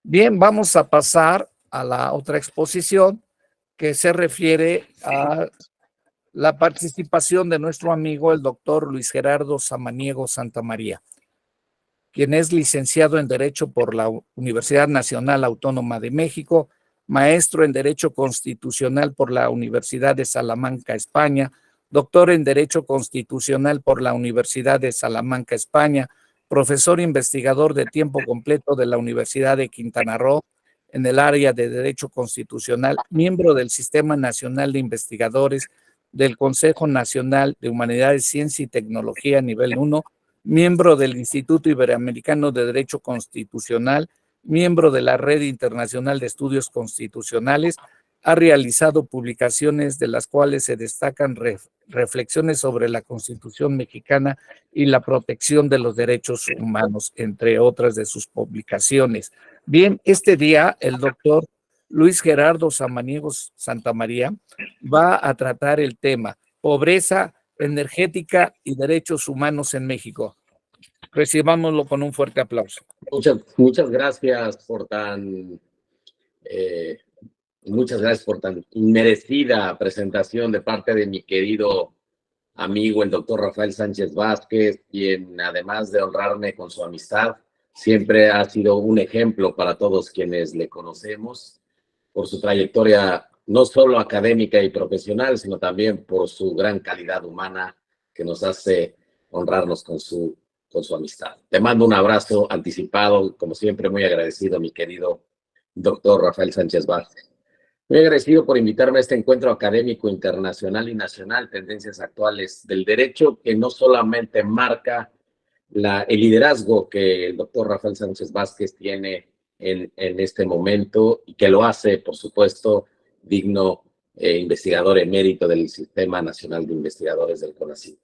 Bien, vamos a pasar a la otra exposición que se refiere a la participación de nuestro amigo, el doctor Luis Gerardo Samaniego Santamaría, quien es licenciado en Derecho por la Universidad Nacional Autónoma de México, maestro en Derecho Constitucional por la Universidad de Salamanca, España, doctor en Derecho Constitucional por la Universidad de Salamanca, España, profesor investigador de tiempo completo de la Universidad de Quintana Roo en el área de Derecho Constitucional, miembro del Sistema Nacional de Investigadores del Consejo Nacional de Humanidades, Ciencia y Tecnología nivel 1, miembro del Instituto Iberoamericano de Derecho Constitucional, miembro de la Red Internacional de Estudios Constitucionales. Ha realizado publicaciones de las cuales se destacan reflexiones sobre la Constitución mexicana y la protección de los derechos humanos, entre otras de sus publicaciones. Bien, este día el doctor Luis Gerardo Samaniego Santamaría va a tratar el tema pobreza energética y derechos humanos en México. Recibámoslo con un fuerte aplauso. Muchas gracias por tan merecida presentación de parte de mi querido amigo, el doctor Rafael Sánchez Vázquez, quien además de honrarme con su amistad, siempre ha sido un ejemplo para todos quienes le conocemos, por su trayectoria no solo académica y profesional, sino también por su gran calidad humana que nos hace honrarnos con su amistad. Te mando un abrazo anticipado, como siempre, muy agradecido, mi querido doctor Rafael Sánchez Vázquez. Muy agradecido por invitarme a este encuentro académico internacional y nacional, tendencias actuales del derecho, que no solamente marca el liderazgo que el doctor Rafael Sánchez Vázquez tiene en este momento y que lo hace, por supuesto, digno investigador emérito del Sistema Nacional de Investigadores del CONACYT.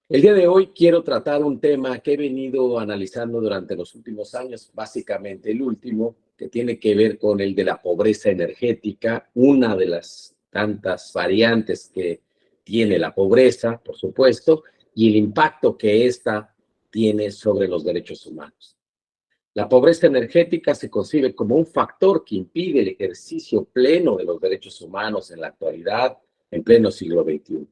El día de hoy quiero tratar un tema que he venido analizando durante los últimos años, básicamente el último, que tiene que ver con el de la pobreza energética, una de las tantas variantes que tiene la pobreza, por supuesto, y el impacto que ésta tiene sobre los derechos humanos. La pobreza energética se concibe como un factor que impide el ejercicio pleno de los derechos humanos en la actualidad, en pleno siglo XXI.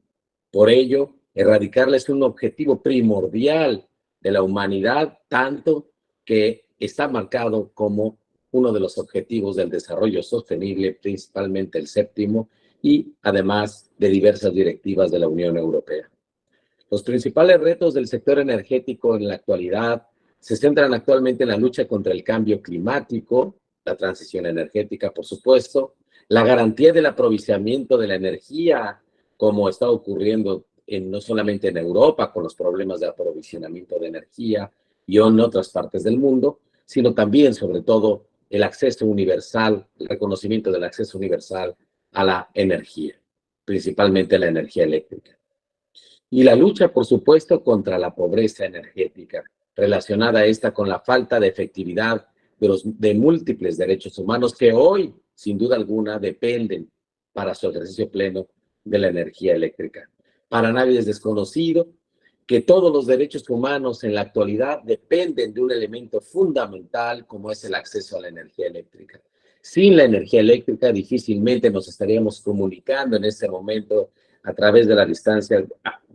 Por ello, erradicarla es un objetivo primordial de la humanidad, tanto que está marcado como uno de los objetivos del desarrollo sostenible, principalmente el séptimo, y además de diversas directivas de la Unión Europea. Los principales retos del sector energético en la actualidad se centran actualmente en la lucha contra el cambio climático, la transición energética, por supuesto, la garantía del aprovisionamiento de la energía, como está ocurriendo no solamente en Europa con los problemas de aprovisionamiento de energía y en otras partes del mundo, sino también, sobre todo, el acceso universal, el reconocimiento del acceso universal a la energía, principalmente la energía eléctrica. Y la lucha, por supuesto, contra la pobreza energética, relacionada a esta con la falta de efectividad de múltiples derechos humanos que hoy, sin duda alguna, dependen para su ejercicio pleno de la energía eléctrica. Para nadie es desconocido que todos los derechos humanos en la actualidad dependen de un elemento fundamental como es el acceso a la energía eléctrica. Sin la energía eléctrica difícilmente nos estaríamos comunicando en este momento a través de la distancia,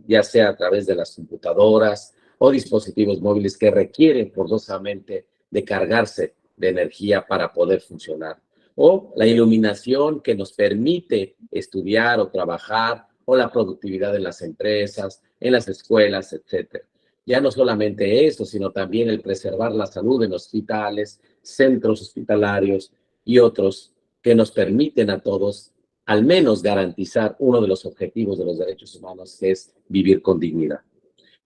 ya sea a través de las computadoras o dispositivos móviles que requieren forzosamente de cargarse de energía para poder funcionar. O la iluminación que nos permite estudiar o trabajar, o la productividad en las empresas, en las escuelas, etc. Ya no solamente eso, sino también el preservar la salud en hospitales, centros hospitalarios y otros que nos permiten a todos al menos garantizar uno de los objetivos de los derechos humanos, que es vivir con dignidad.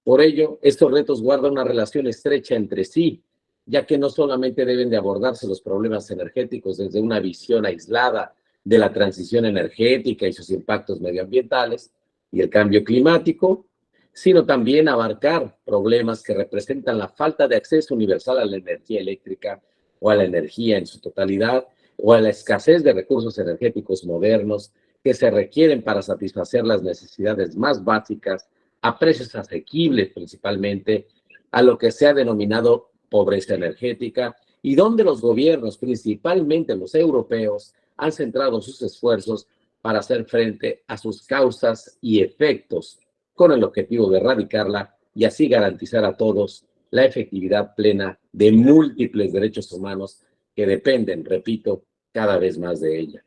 Por ello, estos retos guardan una relación estrecha entre sí, ya que no solamente deben de abordarse los problemas energéticos desde una visión aislada de la transición energética y sus impactos medioambientales y el cambio climático, sino también abarcar problemas que representan la falta de acceso universal a la energía eléctrica o a la energía en su totalidad, o a la escasez de recursos energéticos modernos que se requieren para satisfacer las necesidades más básicas a precios asequibles principalmente, a lo que se ha denominado pobreza energética y donde los gobiernos, principalmente los europeos, han centrado sus esfuerzos para hacer frente a sus causas y efectos, con el objetivo de erradicarla y así garantizar a todos la efectividad plena de múltiples derechos humanos que dependen, repito, cada vez más de ella.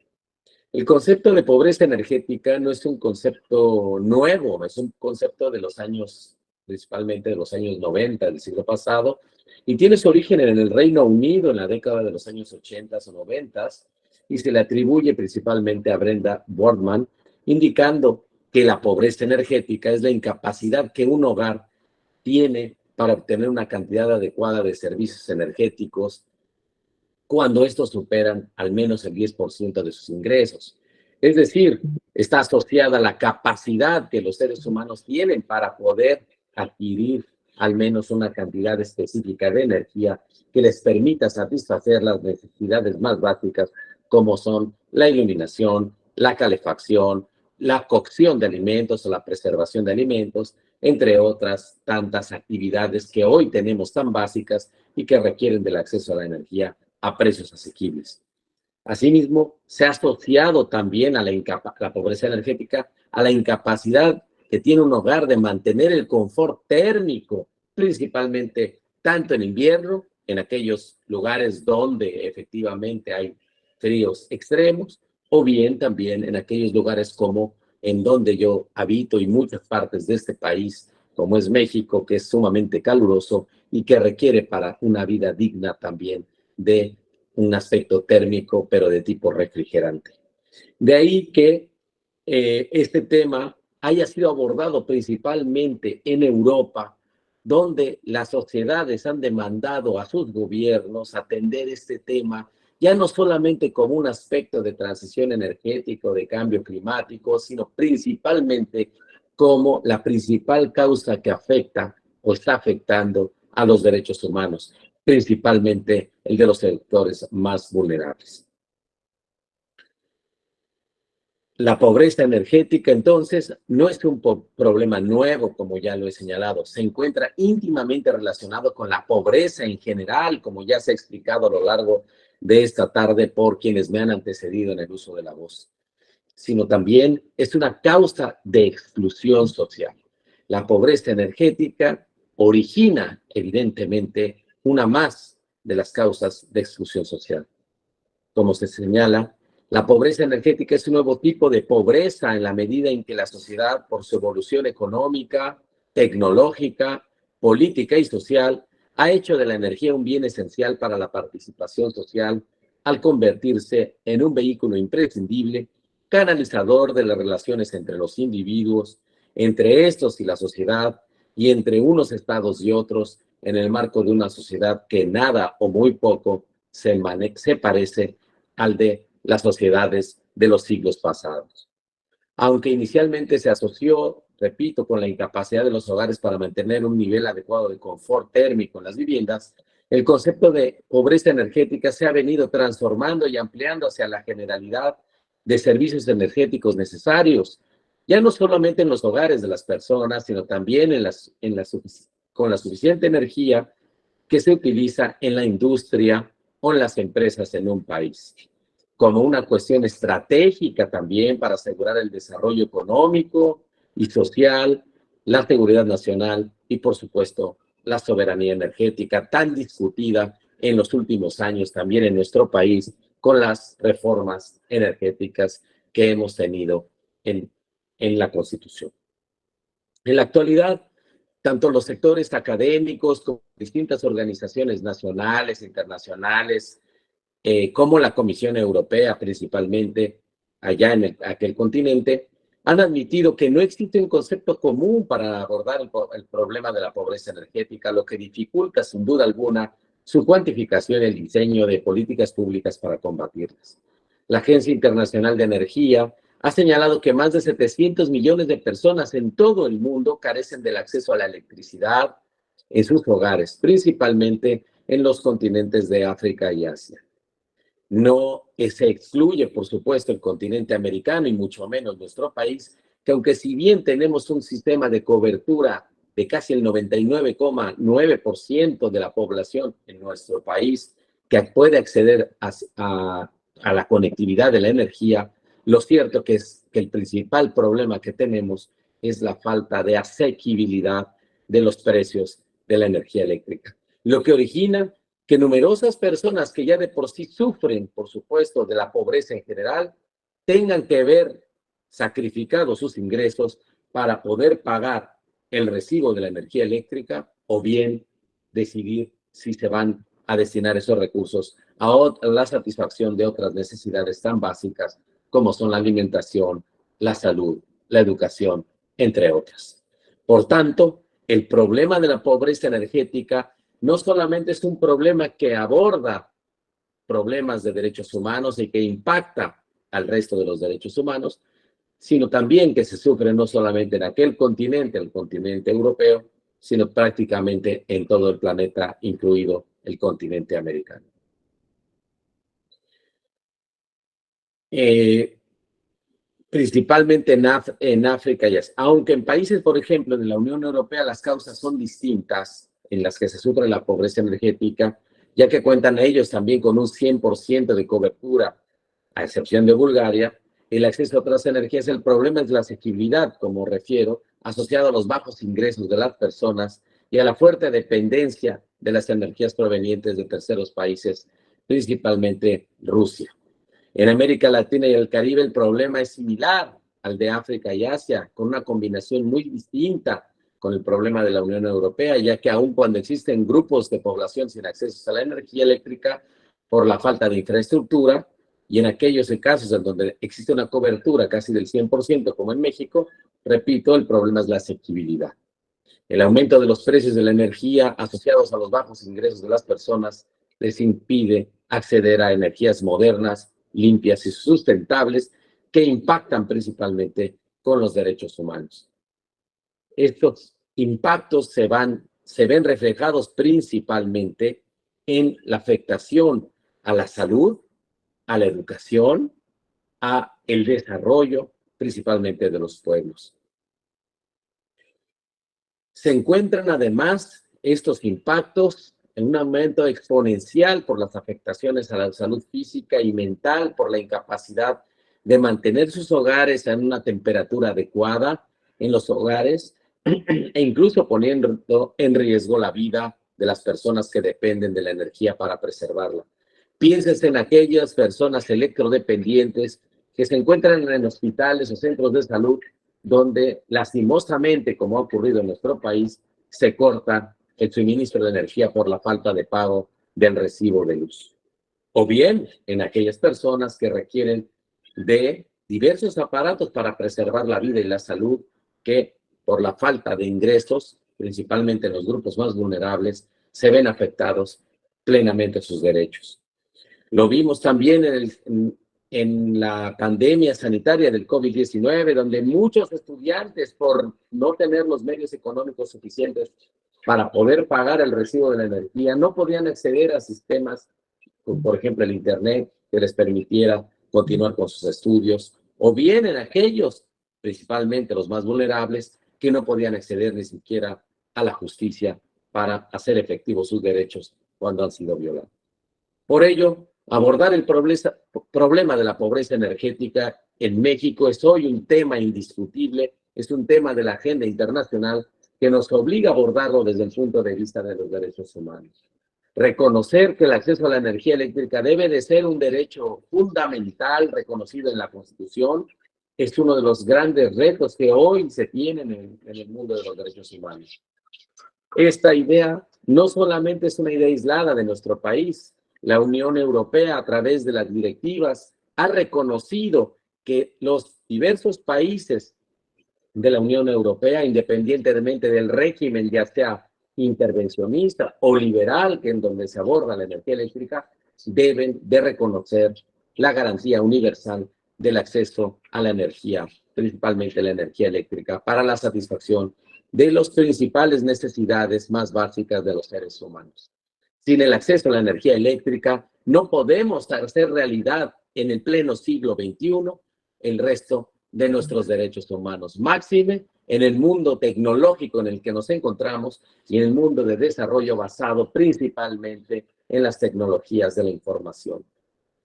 El concepto de pobreza energética no es un concepto nuevo, es un concepto de los años, principalmente de los años 90 del siglo pasado, y tiene su origen en el Reino Unido en la década de los años 80 o 90, y se le atribuye principalmente a Brenda Boardman, indicando que la pobreza energética es la incapacidad que un hogar tiene para obtener una cantidad adecuada de servicios energéticos cuando estos superan al menos el 10% de sus ingresos. Es decir, está asociada a la capacidad que los seres humanos tienen para poder adquirir al menos una cantidad específica de energía que les permita satisfacer las necesidades más básicas, como son la iluminación, la calefacción, la cocción de alimentos o la preservación de alimentos, entre otras tantas actividades que hoy tenemos tan básicas y que requieren del acceso a la energía a precios asequibles. Asimismo, se ha asociado también a la pobreza energética a la incapacidad que tiene un hogar de mantener el confort térmico, principalmente tanto en invierno, en aquellos lugares donde efectivamente hay fríos extremos, o bien también en aquellos lugares como en donde yo habito y muchas partes de este país, como es México, que es sumamente caluroso y que requiere para una vida digna también de un aspecto térmico, pero de tipo refrigerante. De ahí que este tema haya sido abordado principalmente en Europa, donde las sociedades han demandado a sus gobiernos atender este tema, ya no solamente como un aspecto de transición energética o de cambio climático, sino principalmente como la principal causa que afecta o está afectando a los derechos humanos, principalmente el de los sectores más vulnerables. La pobreza energética, entonces, no es un problema nuevo, como ya lo he señalado. Se encuentra íntimamente relacionado con la pobreza en general, como ya se ha explicado a lo largo de esta tarde por quienes me han antecedido en el uso de la voz. Sino también es una causa de exclusión social. La pobreza energética origina, evidentemente, una más de las causas de exclusión social. Como se señala, la pobreza energética es un nuevo tipo de pobreza en la medida en que la sociedad, por su evolución económica, tecnológica, política y social, ha hecho de la energía un bien esencial para la participación social al convertirse en un vehículo imprescindible, canalizador de las relaciones entre los individuos, entre estos y la sociedad, y entre unos estados y otros, en el marco de una sociedad que nada o muy poco se parece al de las sociedades de los siglos pasados. Aunque inicialmente se asoció, repito, con la incapacidad de los hogares para mantener un nivel adecuado de confort térmico en las viviendas, el concepto de pobreza energética se ha venido transformando y ampliando hacia la generalidad de servicios energéticos necesarios, ya no solamente en los hogares de las personas, sino también con la suficiente energía que se utiliza en la industria o en las empresas en un país, como una cuestión estratégica también para asegurar el desarrollo económico y social, la seguridad nacional y, por supuesto, la soberanía energética tan discutida en los últimos años también en nuestro país con las reformas energéticas que hemos tenido en la Constitución. En la actualidad, tanto los sectores académicos como distintas organizaciones nacionales, internacionales, como la Comisión Europea principalmente, allá en aquel continente, han admitido que no existe un concepto común para abordar el problema de la pobreza energética, lo que dificulta sin duda alguna su cuantificación y el diseño de políticas públicas para combatirlas. La Agencia Internacional de Energía ha señalado que más de 700 millones de personas en todo el mundo carecen del acceso a la electricidad en sus hogares, principalmente en los continentes de África y Asia. No se excluye, por supuesto, el continente americano y mucho menos nuestro país, que aunque si bien tenemos un sistema de cobertura de casi el 99,9% de la población en nuestro país que puede acceder a la conectividad de la energía, lo cierto que es que el principal problema que tenemos es la falta de asequibilidad de los precios de la energía eléctrica, lo que origina que numerosas personas que ya de por sí sufren, por supuesto, de la pobreza en general, tengan que ver sacrificados sus ingresos para poder pagar el recibo de la energía eléctrica o bien decidir si se van a destinar esos recursos a la satisfacción de otras necesidades tan básicas como son la alimentación, la salud, la educación, entre otras. Por tanto, el problema de la pobreza energética no solamente es un problema que aborda problemas de derechos humanos y que impacta al resto de los derechos humanos, sino también que se sufre no solamente en aquel continente, el continente europeo, sino prácticamente en todo el planeta, incluido el continente americano. Principalmente en África y Asia. Aunque en países, por ejemplo, de la Unión Europea, las causas son distintas en las que se sufre la pobreza energética, ya que cuentan ellos también con un 100% de cobertura, a excepción de Bulgaria, el acceso a otras energías. El problema es la asequibilidad, como refiero, asociado a los bajos ingresos de las personas y a la fuerte dependencia de las energías provenientes de terceros países, principalmente Rusia. En América Latina y el Caribe el problema es similar al de África y Asia, con una combinación muy distinta con el problema de la Unión Europea, ya que aun cuando existen grupos de población sin acceso a la energía eléctrica por la falta de infraestructura, y en aquellos casos en donde existe una cobertura casi del 100%, como en México, repito, el problema es la asequibilidad. El aumento de los precios de la energía asociados a los bajos ingresos de las personas les impide acceder a energías modernas, limpias y sustentables que impactan principalmente con los derechos humanos. Estos impactos se ven reflejados principalmente en la afectación a la salud, a la educación, a el desarrollo, principalmente de los pueblos. Se encuentran además estos impactos en un aumento exponencial por las afectaciones a la salud física y mental, por la incapacidad de mantener sus hogares en una temperatura adecuada en los hogares e incluso poniendo en riesgo la vida de las personas que dependen de la energía para preservarla. Piénsense en aquellas personas electrodependientes que se encuentran en hospitales o centros de salud donde lastimosamente, como ha ocurrido en nuestro país, se corta el suministro de energía por la falta de pago del recibo de luz. O bien en aquellas personas que requieren de diversos aparatos para preservar la vida y la salud, que por la falta de ingresos, principalmente en los grupos más vulnerables, se ven afectados plenamente sus derechos. Lo vimos también en la pandemia sanitaria del COVID-19, donde muchos estudiantes, por no tener los medios económicos suficientes para poder pagar el recibo de la energía, no podían acceder a sistemas, como por ejemplo el Internet, que les permitiera continuar con sus estudios, o bien en aquellos, principalmente los más vulnerables, que no podían acceder ni siquiera a la justicia para hacer efectivos sus derechos cuando han sido violados. Por ello, abordar el problema de la pobreza energética en México es hoy un tema indiscutible, es un tema de la agenda internacional que nos obliga a abordarlo desde el punto de vista de los derechos humanos. Reconocer que el acceso a la energía eléctrica debe de ser un derecho fundamental reconocido en la Constitución es uno de los grandes retos que hoy se tienen en el mundo de los derechos humanos. Esta idea no solamente es una idea aislada de nuestro país. La Unión Europea, a través de las directivas, ha reconocido que los diversos países de la Unión Europea, independientemente del régimen, ya sea intervencionista o liberal, que en donde se aborda la energía eléctrica, deben de reconocer la garantía universal del acceso a la energía, principalmente la energía eléctrica, para la satisfacción de las principales necesidades más básicas de los seres humanos. Sin el acceso a la energía eléctrica, no podemos hacer realidad en el pleno siglo XXI el resto de nuestros derechos humanos. Máxime en el mundo tecnológico en el que nos encontramos y en el mundo de desarrollo basado principalmente en las tecnologías de la información.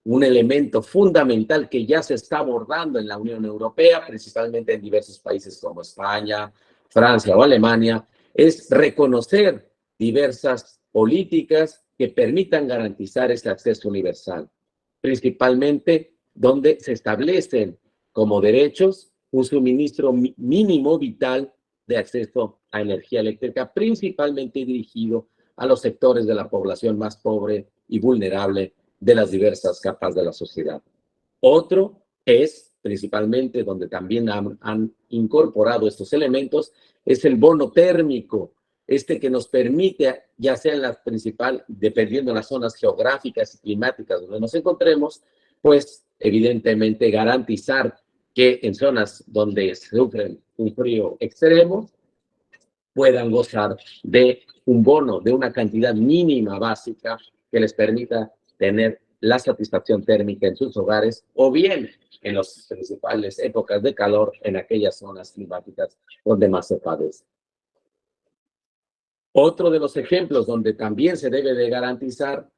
Un elemento fundamental que ya se está abordando en la Unión Europea, principalmente en diversos países como España, Francia o Alemania, es reconocer diversas políticas que permitan garantizar ese acceso universal, principalmente donde se establecen como derechos un suministro mínimo vital de acceso a energía eléctrica, principalmente dirigido a los sectores de la población más pobre y vulnerable de las diversas capas de la sociedad. Otro es, principalmente donde también han incorporado estos elementos, es el bono térmico, que nos permite, ya sea en la principal, dependiendo de las zonas geográficas y climáticas donde nos encontremos, pues evidentemente garantizar que en zonas donde sufren un frío extremo puedan gozar de un bono, de una cantidad mínima básica que les permita tener la satisfacción térmica en sus hogares o bien en las principales épocas de calor en aquellas zonas climáticas donde más se padece. Otro de los ejemplos donde también se debe de garantizar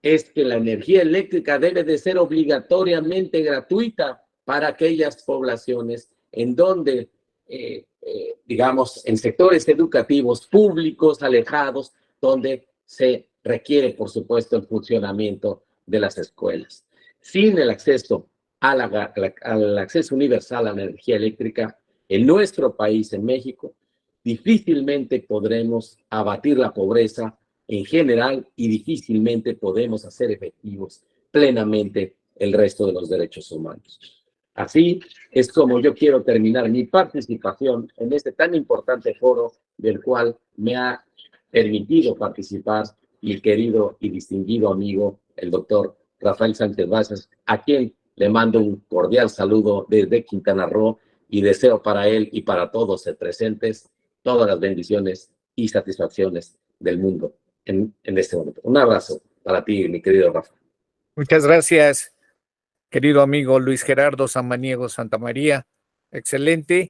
es que la energía eléctrica debe de ser obligatoriamente gratuita para aquellas poblaciones en donde, digamos, en sectores educativos públicos, alejados, donde se requiere, por supuesto, el funcionamiento de las escuelas. Sin el acceso al acceso universal a la energía eléctrica, en nuestro país, en México, difícilmente podremos abatir la pobreza en general y difícilmente podemos hacer efectivos plenamente el resto de los derechos humanos. Así es como yo quiero terminar mi participación en este tan importante foro del cual me ha permitido participar mi querido y distinguido amigo, el doctor Rafael Sánchez Vázquez, a quien le mando un cordial saludo desde Quintana Roo y deseo para él y para todos los presentes todas las bendiciones y satisfacciones del mundo en este momento. Un abrazo para ti, mi querido Rafa. Muchas gracias, querido amigo Luis Gerardo Samaniego Santamaría. Excelente.